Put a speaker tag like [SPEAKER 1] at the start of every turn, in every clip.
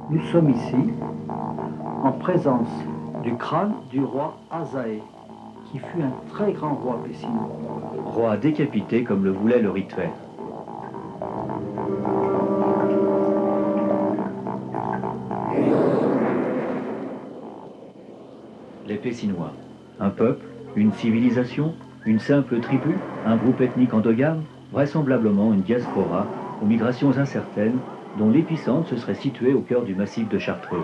[SPEAKER 1] Nous sommes ici en présence du crâne du roi Azaé, qui fut un très grand roi pessinois.
[SPEAKER 2] Roi décapité comme le voulait le rituel. Les Pessinois, un peuple, une civilisation, une simple tribu, un groupe ethnique endogame, vraisemblablement une diaspora aux migrations incertaines dont l'épicentre se serait situé au cœur du massif de Chartreuse.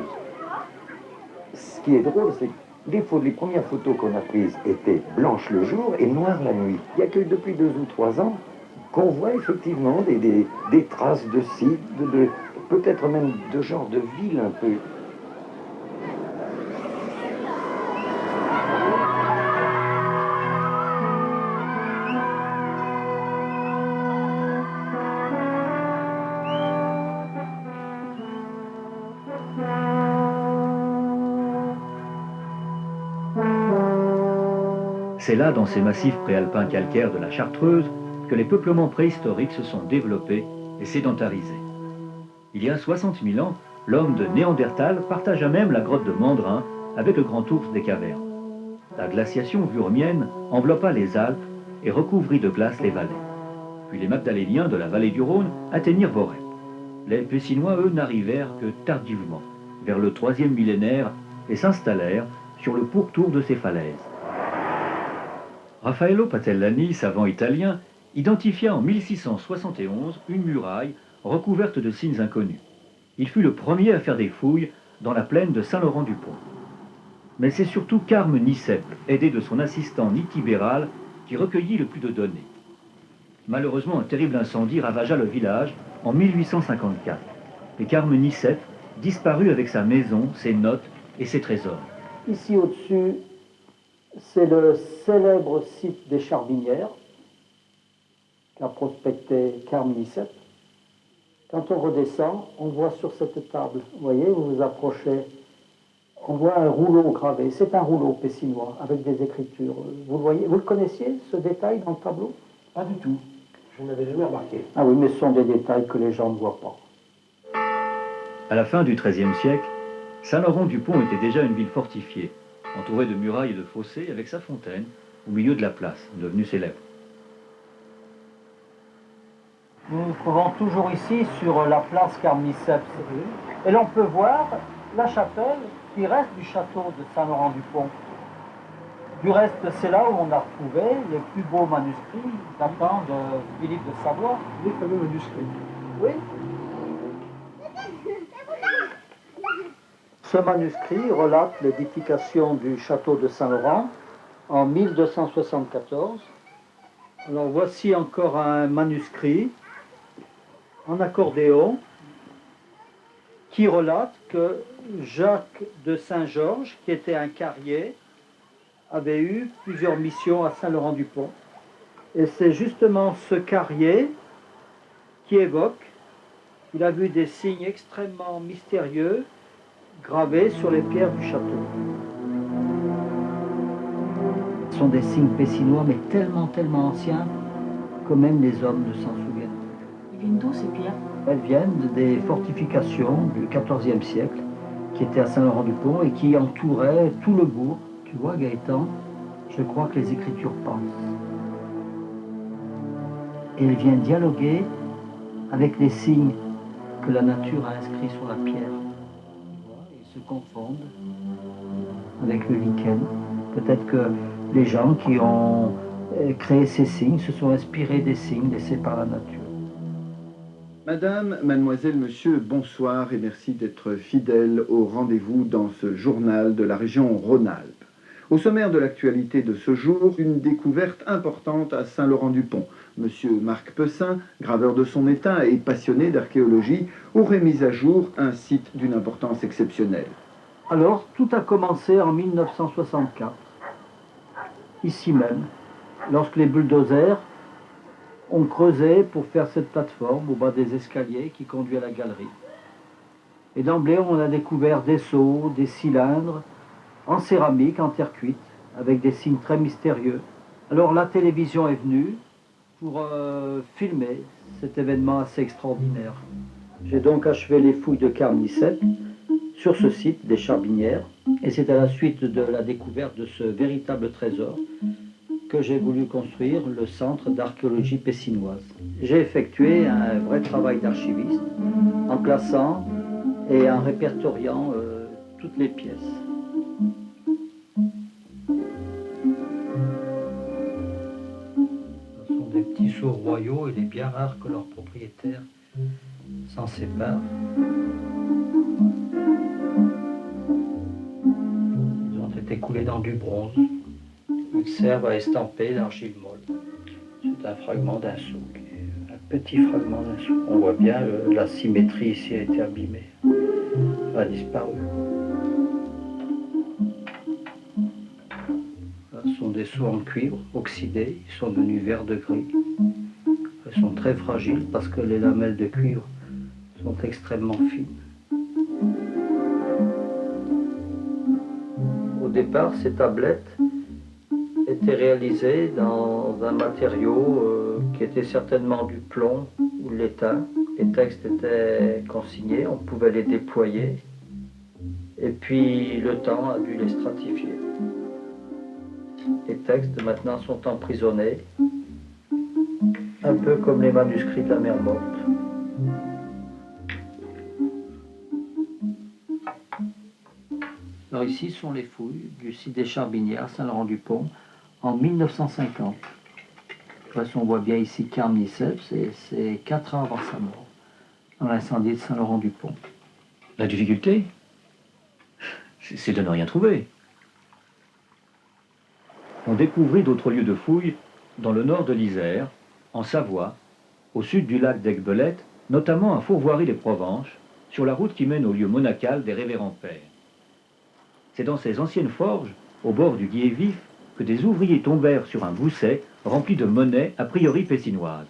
[SPEAKER 3] Ce qui est drôle, c'est que les premières photos qu'on a prises étaient blanches le jour et noires la nuit. Il n'y a que depuis 2 ou 3 ans qu'on voit effectivement des traces de sites, peut-être même de genre de ville un peu.
[SPEAKER 2] C'est là, dans ces massifs préalpins calcaires de la Chartreuse, que les peuplements préhistoriques se sont développés et sédentarisés. Il y a 60 000 ans, l'homme de Néandertal partagea même la grotte de Mandrin avec le grand ours des cavernes. La glaciation vurmienne enveloppa les Alpes et recouvrit de glace les vallées. Puis les Magdaléniens de la vallée du Rhône atteignirent Vorep. Les Pessinois, eux, n'arrivèrent que tardivement, vers le 3e millénaire, et s'installèrent sur le pourtour de ces falaises. Raffaello Patellani, savant italien, identifia en 1671 une muraille recouverte de signes inconnus. Il fut le premier à faire des fouilles dans la plaine de Saint-Laurent-du-Pont. Mais c'est surtout Carme Nicep, aidé de son assistant Nitibéral, qui recueillit le plus de données. Malheureusement, un terrible incendie ravagea le village en 1854. Et Carme Nicep disparut avec sa maison, ses notes et ses trésors.
[SPEAKER 1] Ici au-dessus, c'est le célèbre site des Charbinières qu'a prospecté Carme Nicep. Quand on redescend, on voit sur cette table, vous voyez, vous vous approchez, on voit un rouleau gravé. C'est un rouleau pessinois avec des écritures. Vous le voyez, vous le connaissiez, ce détail dans le tableau?
[SPEAKER 3] Pas du tout. Je n'avais jamais remarqué.
[SPEAKER 1] Ah oui, mais ce sont des détails que les gens ne voient pas.
[SPEAKER 2] À la fin du XIIIe siècle, Saint-Laurent-du-Pont était déjà une ville fortifiée, entourée de murailles et de fossés, avec sa fontaine au milieu de la place, devenue célèbre.
[SPEAKER 1] Nous nous trouvons toujours ici sur la place Carme Nicep. Et l'on peut voir la chapelle qui reste du château de Saint-Laurent-du-Pont. Du reste, c'est là où on a retrouvé les plus beaux manuscrits datant de Philippe de Savoie.
[SPEAKER 4] Les fameux manuscrits.
[SPEAKER 1] Oui. Ce manuscrit relate l'édification du château de Saint-Laurent en 1274. Alors voici encore un manuscrit en accordéon qui relate que Jacques de Saint-Georges, qui était un carrier, avait eu plusieurs missions à Saint-Laurent-du-Pont. Et c'est justement ce carrier qui évoque qu'il a vu des signes extrêmement mystérieux gravés sur les pierres du château. Ce sont des signes pessinois, mais tellement anciens que même les hommes ne s'en souviennent.
[SPEAKER 5] Ils viennent d'où ces pierres?
[SPEAKER 1] Elles viennent des fortifications du XIVe siècle qui étaient à Saint-Laurent-du-Pont et qui entouraient tout le bourg. Tu vois, Gaëtan, je crois que les Écritures pensent. Et elle vient dialoguer avec les signes que la nature a inscrits sur la pierre. Tu vois, ils se confondent avec le lichen. Peut-être que les gens qui ont créé ces signes se sont inspirés des signes laissés par la nature.
[SPEAKER 4] Madame, mademoiselle, monsieur, bonsoir et merci d'être fidèles au rendez-vous dans ce journal de la région Rhône-Alpes. Au sommaire de l'actualité de ce jour, une découverte importante à Saint-Laurent-du-Pont. Monsieur Marc Pessin, graveur de son état et passionné d'archéologie, aurait mis à jour un site d'une importance exceptionnelle.
[SPEAKER 1] Alors, tout a commencé en 1964, ici même, lorsque les bulldozers ont creusé pour faire cette plateforme au bas des escaliers qui conduit à la galerie. Et d'emblée, on a découvert des seaux, des cylindres, en céramique, en terre cuite, avec des signes très mystérieux. Alors la télévision est venue pour filmer cet événement assez extraordinaire. J'ai donc achevé les fouilles de Carnicet sur ce site des Charbinières, et c'est à la suite de la découverte de ce véritable trésor que j'ai voulu construire le centre d'archéologie pessinoise. J'ai effectué un vrai travail d'archiviste en classant et en répertoriant toutes les pièces. Ce sont des petits sceaux royaux, il est bien rare que leurs propriétaires s'en séparent. Ils ont été coulés dans du bronze. Ils servent à estamper l'argile molle. C'est un fragment d'un seau, un petit fragment d'un seau. On voit bien la symétrie ici a été abîmée, a disparu. Ce sont des seaux en cuivre oxydés, ils sont devenus vert de gris. Ils sont très fragiles parce que les lamelles de cuivre sont extrêmement fines. Au départ, ces tablettes étaient réalisées dans un matériau qui était certainement du plomb ou de l'étain. Les textes étaient consignés, on pouvait les déployer. Et puis le temps a dû les stratifier. Les textes maintenant sont emprisonnés, un peu comme les manuscrits de la mer Morte. Alors ici sont les fouilles du site des Charbinières, Saint-Laurent-du-Pont, en 1950. De toute façon, on voit bien ici Carnicet, c'est 4 ans avant sa mort, dans l'incendie de Saint-Laurent-du-Pont.
[SPEAKER 2] La difficulté, c'est de ne rien trouver. On découvrit d'autres lieux de fouilles dans le nord de l'Isère, en Savoie, au sud du lac d'Aiguebelette, notamment à Fourvoirie-les-Provenches, sur la route qui mène au lieu monacal des Révérends Pères. C'est dans ces anciennes forges, au bord du Guiers-Vif, que des ouvriers tombèrent sur un gousset rempli de monnaie a priori pessinoise.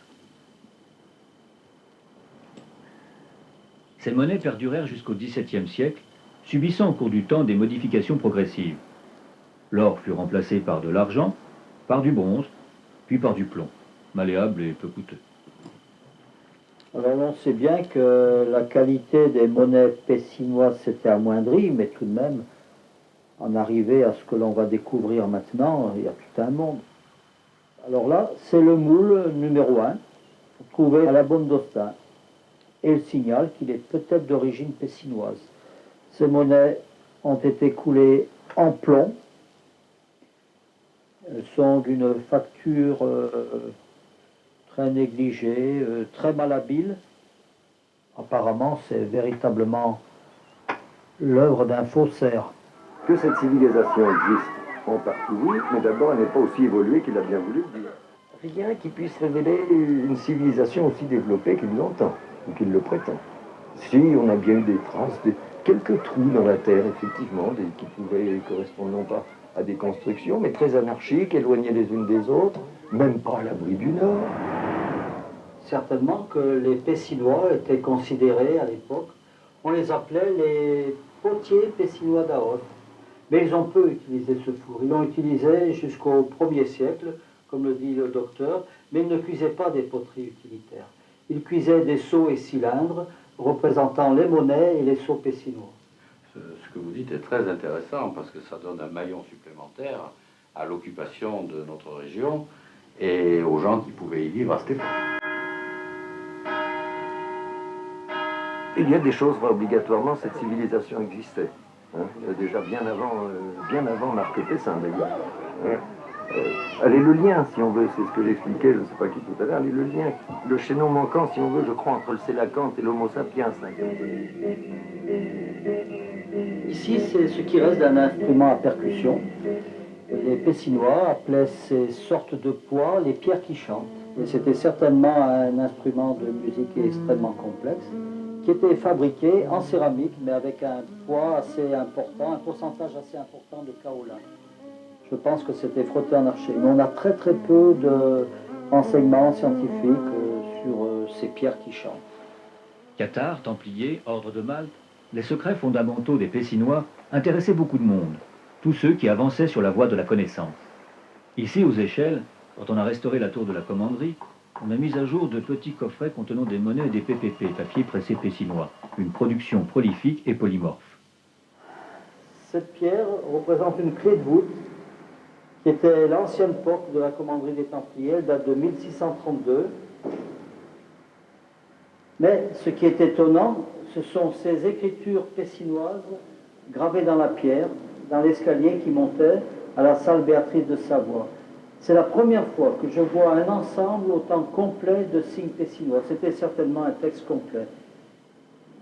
[SPEAKER 2] Ces monnaies perdurèrent jusqu'au XVIIe siècle, subissant au cours du temps des modifications progressives. L'or fut remplacé par de l'argent, par du bronze, puis par du plomb, malléable et peu coûteux.
[SPEAKER 1] Alors on sait bien que la qualité des monnaies pessinoises s'était amoindrie, mais tout de même, en arriver à ce que l'on va découvrir maintenant, il y a tout un monde. Alors là, c'est le moule numéro 1, trouvé à la Bonne d'Austin, et il signale qu'il est peut-être d'origine pessinoise. Ces monnaies ont été coulées en plomb. Elles sont d'une facture très négligée, très malhabile. Apparemment, c'est véritablement l'œuvre d'un faussaire.
[SPEAKER 3] Que cette civilisation existe, en partie oui, mais d'abord elle n'est pas aussi évoluée qu'il a bien voulu le dire. Rien qui puisse révéler une civilisation aussi développée qu'il l'entend, ou qu'il le prétend. Si, on a bien eu des traces, quelques trous dans la terre, effectivement, qui pouvaient correspondre non pas à des constructions, mais très anarchiques, éloignées les unes des autres, même pas à l'abri du Nord.
[SPEAKER 1] Certainement que les Pessinois étaient considérés à l'époque, on les appelait les potiers pessinois d'Aoste. Mais ils ont peu utilisé ce four. Ils l'ont utilisé jusqu'au 1er siècle, comme le dit le docteur, mais ils ne cuisaient pas des poteries utilitaires. Ils cuisaient des seaux et cylindres représentant les monnaies et les seaux pessinois.
[SPEAKER 6] Ce que vous dites est très intéressant parce que ça donne un maillon supplémentaire à l'occupation de notre région et aux gens qui pouvaient y vivre à cette époque.
[SPEAKER 3] Il y a des choses, obligatoirement, cette civilisation existait. Hein, déjà bien avant Marc Pessin d'ailleurs. Elle est le lien, si on veut, c'est ce que j'expliquais, je ne sais pas qui tout à l'heure, elle est le lien, le chaînon manquant, si on veut, je crois, entre le sélacanthe et l'homo sapiens.
[SPEAKER 1] Ici, c'est ce qui reste d'un instrument à percussion. Les Pessinois appelaient ces sortes de poids les pierres qui chantent. Et c'était certainement un instrument de musique extrêmement complexe, qui était fabriqué en céramique, mais avec un poids assez important, un pourcentage assez important de kaolin. Je pense que c'était frotté en archer. Mais on a très très peu de renseignements scientifiques sur ces pierres qui chantent.
[SPEAKER 2] Cathares, Templiers, Ordre de Malte, les secrets fondamentaux des Pessinois intéressaient beaucoup de monde, tous ceux qui avançaient sur la voie de la connaissance. Ici, aux Échelles, quand on a restauré la tour de la commanderie, on a mis à jour de petits coffrets contenant des monnaies et des PPP, papier pressé pessinois, une production prolifique et polymorphe.
[SPEAKER 1] Cette pierre représente une clé de voûte qui était l'ancienne porte de la commanderie des Templiers, elle date de 1632. Mais ce qui est étonnant, ce sont ces écritures pessinoises gravées dans la pierre, dans l'escalier qui montait à la salle Béatrice de Savoie. C'est la première fois que je vois un ensemble autant complet de signes pessinois. C'était certainement un texte complet.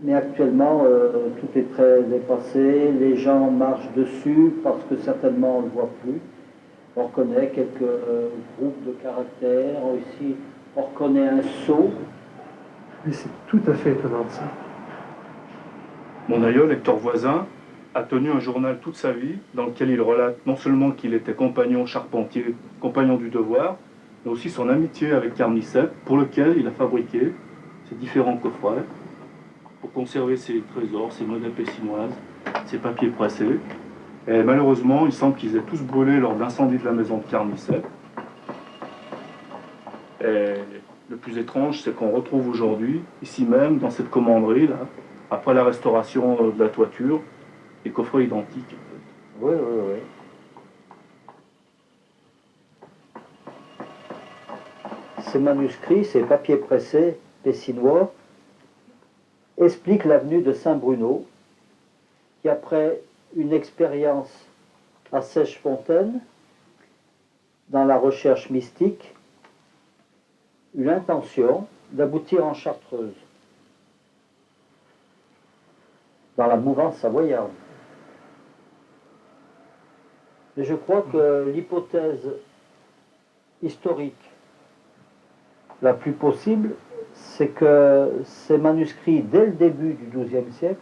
[SPEAKER 1] Mais actuellement, tout est très dépassé, les gens marchent dessus parce que certainement on ne le voit plus. On reconnaît quelques groupes de caractères, ici on reconnaît un sceau.
[SPEAKER 7] Mais c'est tout à fait étonnant de ça.
[SPEAKER 8] Mon aïeul, Hector Voisin, a tenu un journal toute sa vie dans lequel il relate non seulement qu'il était compagnon charpentier, compagnon du devoir, mais aussi son amitié avec Carnicep, pour lequel il a fabriqué ces différents coffrets pour conserver ses trésors, ses monnaies pessinoises, ses papiers pressés. Et malheureusement, il semble qu'ils aient tous brûlé lors de l'incendie de la maison de Carnicep. Et le plus étrange, c'est qu'on retrouve aujourd'hui, ici même, dans cette commanderie, là, après la restauration de la toiture, des coffrets identiques.
[SPEAKER 1] Oui, oui, oui. Ces manuscrits, ces papiers pressés pessinois, expliquent l'avenue de Saint-Bruno, qui après une expérience à Sèche-Fontaine, dans la recherche mystique, eut l'intention d'aboutir en Chartreuse, dans la mouvance savoyarde. Et je crois que l'hypothèse historique la plus possible, c'est que ces manuscrits, dès le début du XIIe siècle,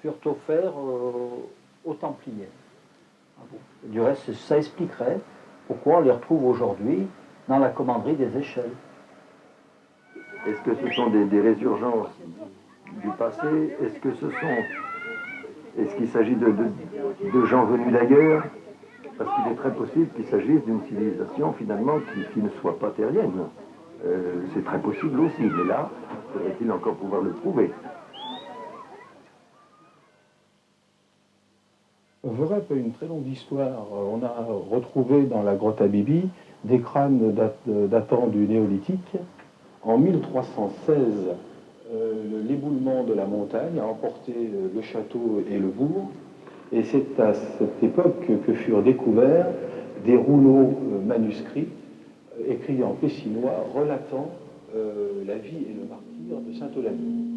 [SPEAKER 1] furent offerts aux Templiers. Du reste, ça expliquerait pourquoi on les retrouve aujourd'hui dans la commanderie des Échelles.
[SPEAKER 3] Est-ce que ce sont des résurgences du passé? Est-ce qu'il s'agit de gens venus d'ailleurs? Parce qu'il est très possible qu'il s'agisse d'une civilisation finalement qui ne soit pas terrienne. C'est très possible aussi, mais là, faudrait-il encore pouvoir le prouver.
[SPEAKER 7] Vorep a une très longue histoire. On a retrouvé dans la grotte à Bibi des crânes datant du néolithique. En 1316, l'éboulement de la montagne a emporté le château et le bourg. Et c'est à cette époque que furent découverts des rouleaux manuscrits écrits en pessinois relatant la vie et le martyre de Sainte Eulalie.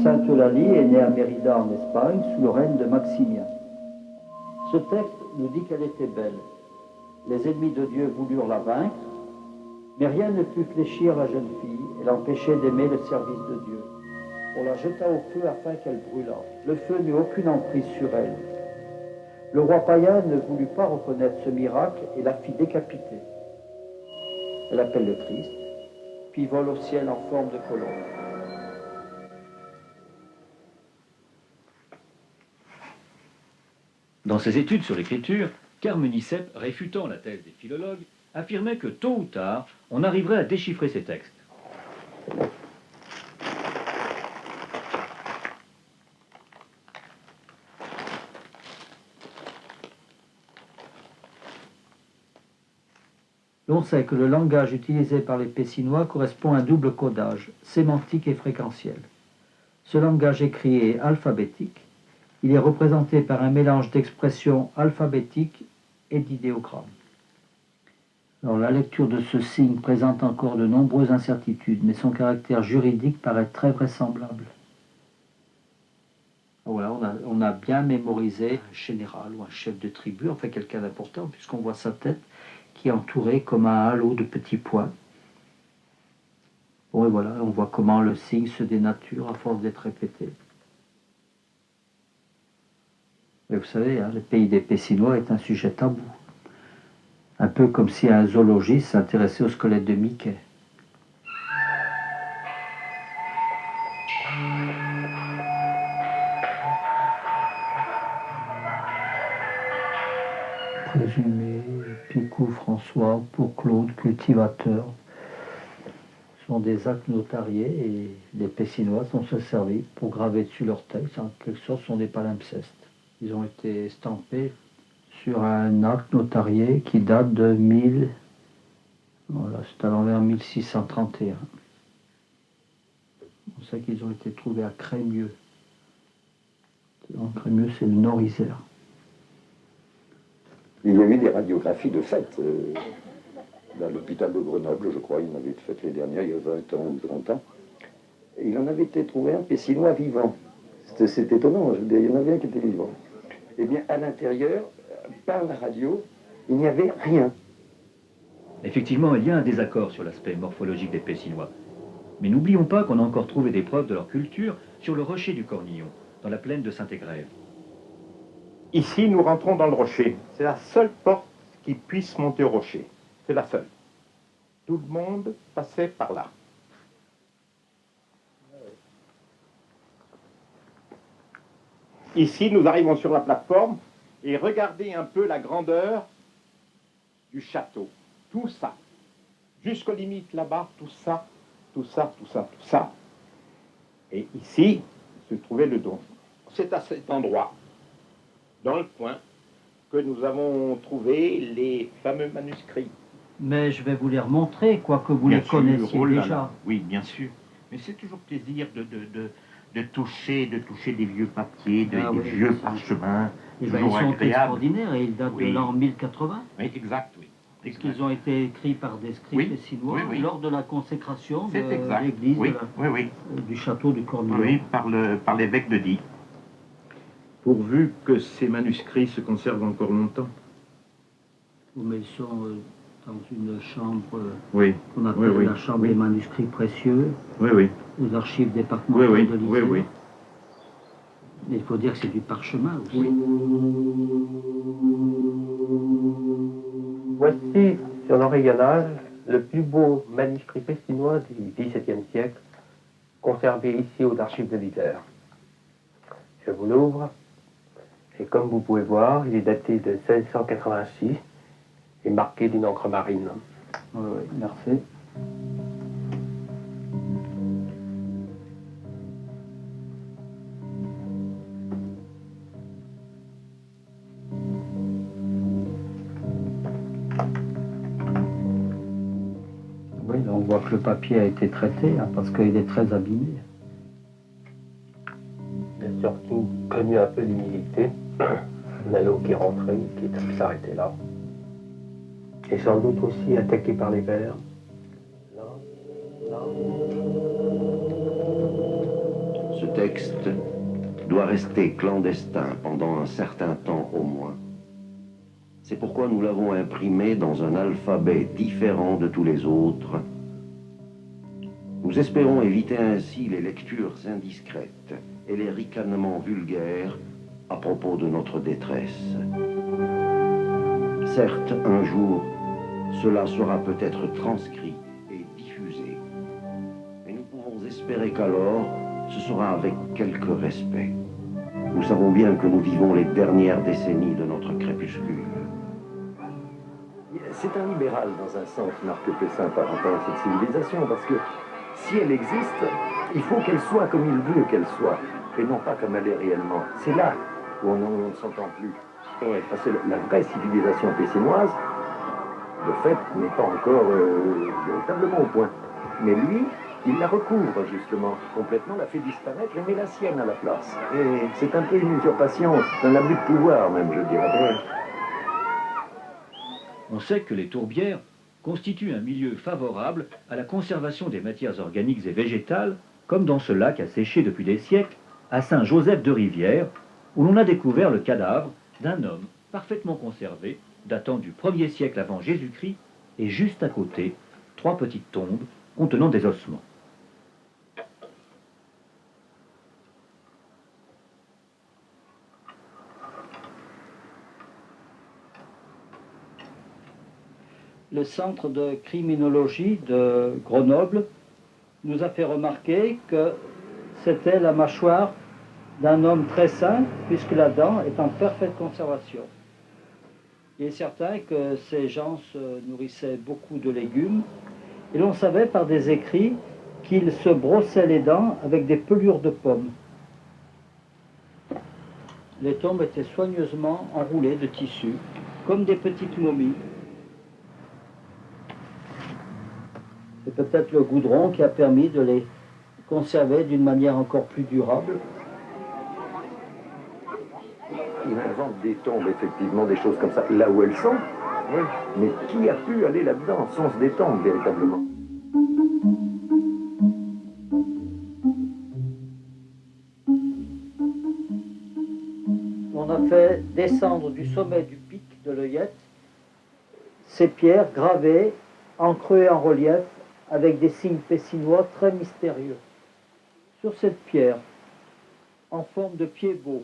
[SPEAKER 1] Sainte Eulalie est née à Mérida en Espagne sous le règne de Maximien. Ce texte nous dit qu'elle était belle. Les ennemis de Dieu voulurent la vaincre, mais rien ne put fléchir la jeune fille et l'empêcher d'aimer le service de Dieu. On la jeta au feu afin qu'elle brûlât. Le feu n'eut aucune emprise sur elle. Le roi païen ne voulut pas reconnaître ce miracle et la fit décapiter. Elle appelle le Christ, puis vole au ciel en forme de colombe.
[SPEAKER 2] Dans ses études sur l'écriture, Carmenicep, réfutant la thèse des philologues, affirmait que tôt ou tard, on arriverait à déchiffrer ces textes.
[SPEAKER 1] On sait que le langage utilisé par les Pessinois correspond à un double codage, sémantique et fréquentiel. Ce langage écrit est alphabétique. Il est représenté par un mélange d'expressions alphabétiques et d'idéogrammes. Alors, la lecture de ce signe présente encore de nombreuses incertitudes, mais son caractère juridique paraît très vraisemblable. Voilà, on a bien mémorisé un général ou un chef de tribu, en fait quelqu'un d'important, puisqu'on voit sa tête qui est entourée comme un halo de petits points. Bon, et voilà, on voit comment le signe se dénature à force d'être répété. Mais vous savez, hein, le pays des Pessinois est un sujet tabou. Un peu comme si un zoologiste s'intéressait au squelette de Mickey. résumé, Picou François, pour Claude, cultivateur. Ce sont des actes notariés et les Pessinois sont se servis pour graver dessus leur texte. En quelque sorte, ce sont des palimpsestes. Ils ont été estampés sur un acte notarié qui date de voilà, c'est à l'envers 1631. On sait qu'ils ont été trouvés à Crémieux. Crémieux, c'est le Nord-Isère.
[SPEAKER 3] Il y a eu des radiographies de fait. À l'hôpital de Grenoble, je crois, il en avait fait les dernières, il y a 20 ans ou 30 ans. Et il en avait été trouvé un Pessinois vivant. C'est étonnant, je veux dire, il y en avait un qui était vivant. Eh bien, à l'intérieur, par la radio, il n'y avait rien.
[SPEAKER 2] Effectivement, il y a un désaccord sur l'aspect morphologique des Pessinois. Mais n'oublions pas qu'on a encore trouvé des preuves de leur culture sur le rocher du Cornillon, dans la plaine de Saint-Égrève.
[SPEAKER 9] Ici, nous rentrons dans le rocher. C'est la seule porte qui puisse monter au rocher. C'est la seule. Tout le monde passait par là. Ici, nous arrivons sur la plateforme et regardez un peu la grandeur du château. Tout ça, jusqu'aux limites là-bas, tout ça, tout ça, tout ça, tout ça. Et ici se trouvait le donjon. C'est à cet endroit, dans le coin, que nous avons trouvé les fameux manuscrits.
[SPEAKER 1] Mais je vais vous les remontrer, quoique vous
[SPEAKER 9] Bien
[SPEAKER 1] les
[SPEAKER 9] sûr,
[SPEAKER 1] connaissiez
[SPEAKER 9] oh là
[SPEAKER 1] déjà.
[SPEAKER 9] là. Oui, bien sûr. Mais c'est toujours plaisir de toucher des vieux papiers, des
[SPEAKER 1] oui,
[SPEAKER 9] vieux
[SPEAKER 1] ça.
[SPEAKER 9] parchemins.
[SPEAKER 1] Eh ben, ils
[SPEAKER 9] Toujours
[SPEAKER 1] sont
[SPEAKER 9] agréable.
[SPEAKER 1] extraordinaires et ils datent
[SPEAKER 9] Oui.
[SPEAKER 1] de l'an 1080.
[SPEAKER 9] Oui, exact, oui.
[SPEAKER 1] Parce
[SPEAKER 9] Exact.
[SPEAKER 1] qu'ils ont été écrits par des scribes
[SPEAKER 9] Oui,
[SPEAKER 1] pessinois
[SPEAKER 9] oui, oui.
[SPEAKER 1] lors de la consécration de
[SPEAKER 9] C'est exact.
[SPEAKER 1] l'église
[SPEAKER 9] Oui, oui.
[SPEAKER 1] du château du Cornillon.
[SPEAKER 9] Oui, par l'évêque de Die. Pourvu que ces manuscrits se conservent encore longtemps.
[SPEAKER 1] Mais ils sont dans une chambre
[SPEAKER 9] Oui,
[SPEAKER 1] qu'on appelle
[SPEAKER 9] oui,
[SPEAKER 1] la chambre
[SPEAKER 9] oui.
[SPEAKER 1] des manuscrits précieux,
[SPEAKER 9] oui, oui.
[SPEAKER 1] aux archives
[SPEAKER 9] Oui,
[SPEAKER 1] départementales
[SPEAKER 9] oui,
[SPEAKER 1] de l'Isère.
[SPEAKER 9] oui, oui.
[SPEAKER 1] Mais il faut dire que c'est du parchemin aussi.
[SPEAKER 9] Oui.
[SPEAKER 7] Voici sur l'original le plus beau manuscrit pessinois du XVIIe siècle, conservé ici aux archives de l'Isère. Je vous l'ouvre, et comme vous pouvez voir, il est daté de 1686 et marqué d'une encre marine.
[SPEAKER 1] Oui, oui, merci. Oui, là on voit que le papier a été traité parce qu'il est très abîmé.
[SPEAKER 7] Il a surtout connu un peu d'humidité. Un anneau qui est rentré, qui est s'arrêté là. Et sans doute aussi attaqué par les vers. Là, là.
[SPEAKER 10] Ce texte doit rester clandestin pendant un certain temps au moins. C'est pourquoi nous l'avons imprimé dans un alphabet différent de tous les autres. Nous espérons éviter ainsi les lectures indiscrètes et les ricanements vulgaires à propos de notre détresse. Certes, un jour, cela sera peut-être transcrit et diffusé. Mais nous pouvons espérer qu'alors, ce sera avec quelque respect. Nous savons bien que nous vivons les dernières décennies de notre crépuscule.
[SPEAKER 3] C'est un libéral dans un sens, Marc Pessin, par rapport à cette civilisation, parce que si elle existe, il faut qu'elle soit comme il veut qu'elle soit, et non pas comme elle est réellement. C'est là où on ne s'entend plus. Parce que la vraie civilisation pessinoise, de fait, n'est pas encore véritablement au point. Mais lui, il la recouvre justement, complètement, la fait disparaître et met la sienne à la place. Et c'est un peu une usurpation, c'est un abus de pouvoir même, je dirais.
[SPEAKER 2] On sait que les tourbières constituent un milieu favorable à la conservation des matières organiques et végétales, comme dans ce lac asséché depuis des siècles, à Saint-Joseph-de-Rivière, où l'on a découvert le cadavre d'un homme parfaitement conservé, datant du 1er siècle avant Jésus-Christ, et juste à côté, 3 petites tombes contenant des ossements.
[SPEAKER 1] Le centre de criminologie de Grenoble nous a fait remarquer que c'était la mâchoire d'un homme très sain, puisque la dent est en parfaite conservation. Il est certain que ces gens se nourrissaient beaucoup de légumes, et l'on savait par des écrits qu'ils se brossaient les dents avec des pelures de pommes. Les tombes étaient soigneusement enroulées de tissu, comme des petites momies. C'est peut-être le goudron qui a permis de les conserver d'une manière encore plus durable.
[SPEAKER 3] Il invente des tombes, effectivement, des choses comme ça, là où elles sont. Oui. Mais qui a pu aller là-dedans, sans se détendre véritablement?
[SPEAKER 1] On a fait descendre du sommet du pic de l'œillette ces pierres gravées en creux et en relief avec des signes pessinois très mystérieux. Sur cette pierre, en forme de pied beau,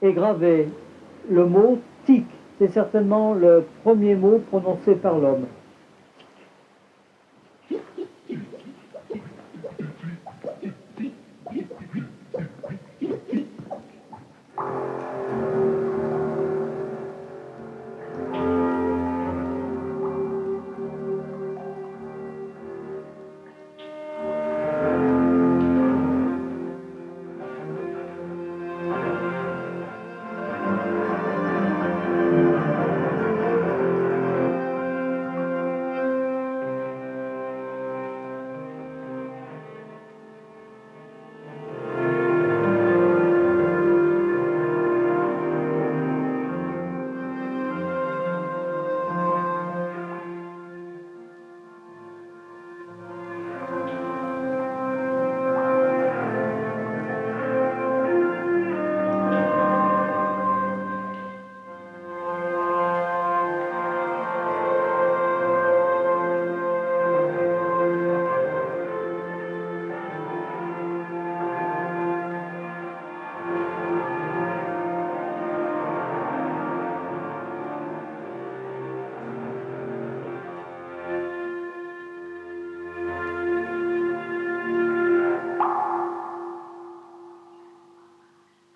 [SPEAKER 1] est gravé le mot « tic ». C'est certainement le premier mot prononcé par l'homme.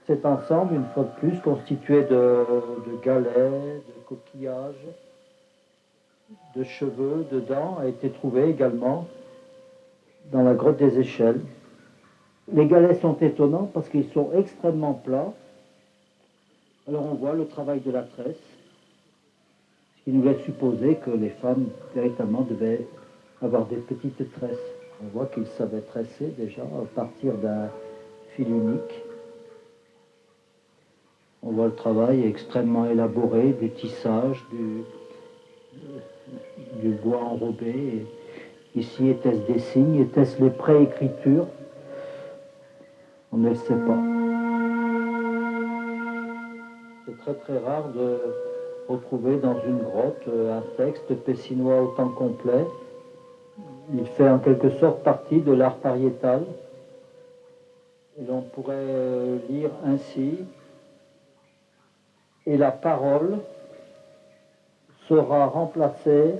[SPEAKER 1] Cet ensemble, une fois de plus, constitué de galets, de coquillages, de cheveux, de dents, a été trouvé également dans la grotte des Échelles. Les galets sont étonnants parce qu'ils sont extrêmement plats. Alors on voit le travail de la tresse, ce qui nous laisse supposer que les femmes véritablement devaient avoir des petites tresses. On voit qu'ils savaient tresser déjà à partir d'un fil unique. On voit le travail extrêmement élaboré, du tissage, du bois enrobé. Et ici, était-ce des signes? Était-ce les préécritures? On ne le sait pas. C'est très très rare de retrouver dans une grotte un texte pessinois autant complet. Il fait en quelque sorte partie de l'art pariétal. Et l'on pourrait lire ainsi: et la parole sera remplacée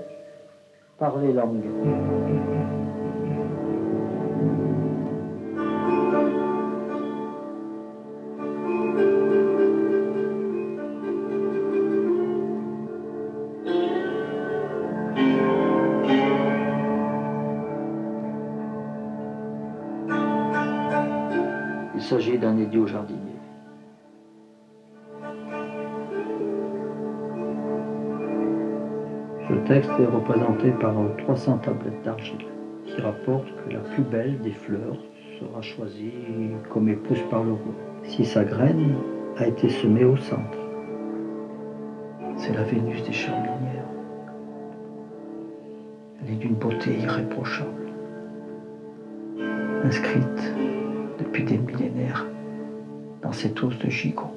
[SPEAKER 1] par les langues. Il s'agit d'un idiot jardinier. Ce texte est représenté par 300 tablettes d'argile qui rapportent que la plus belle des fleurs sera choisie comme épouse par le roi si sa graine a été semée au centre. C'est la Vénus des Charminières. Elle est d'une beauté irréprochable, inscrite depuis des millénaires dans cette os de gigot.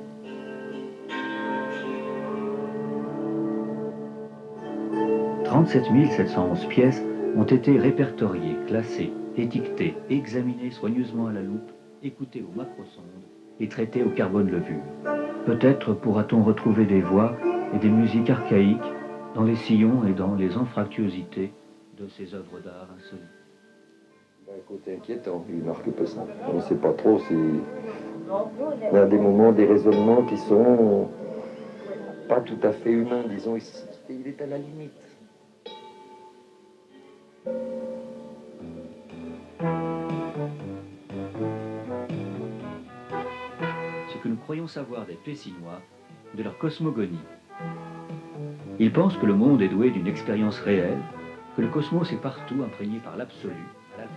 [SPEAKER 1] «
[SPEAKER 2] 37 711 pièces ont été répertoriées, classées, étiquetées, examinées soigneusement à la loupe, écoutées au macrosonde et traitées au carbone levure. Peut-être pourra-t-on retrouver des voix et des musiques archaïques dans les sillons et dans les anfractuosités de ces œuvres d'art insolites.
[SPEAKER 3] Un côté inquiétant, il marque pas ça. On ne sait pas trop si... Il y a des moments, des raisonnements qui sont pas tout à fait humain, disons. Il est à la limite.
[SPEAKER 2] Ce que nous croyons savoir des Pessinois, de leur cosmogonie. Ils pensent que le monde est doué d'une expérience réelle, que le cosmos est partout imprégné par l'absolu,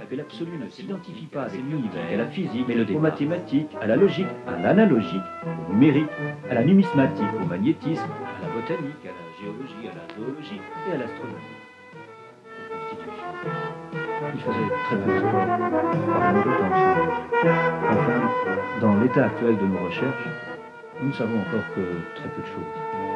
[SPEAKER 2] que l'absolu ne s'identifie pas avec l'univers, à la physique, mais aux mathématiques, à la logique, à l'analogique, au numérique, à la numismatique, au magnétisme, à la botanique, à la géologie, à la zoologie et à l'astronomie. Ils faisaient très peu de sport, parlaient de temps ensemble. Enfin, dans l'état actuel de nos recherches, nous ne savons encore que très peu de choses.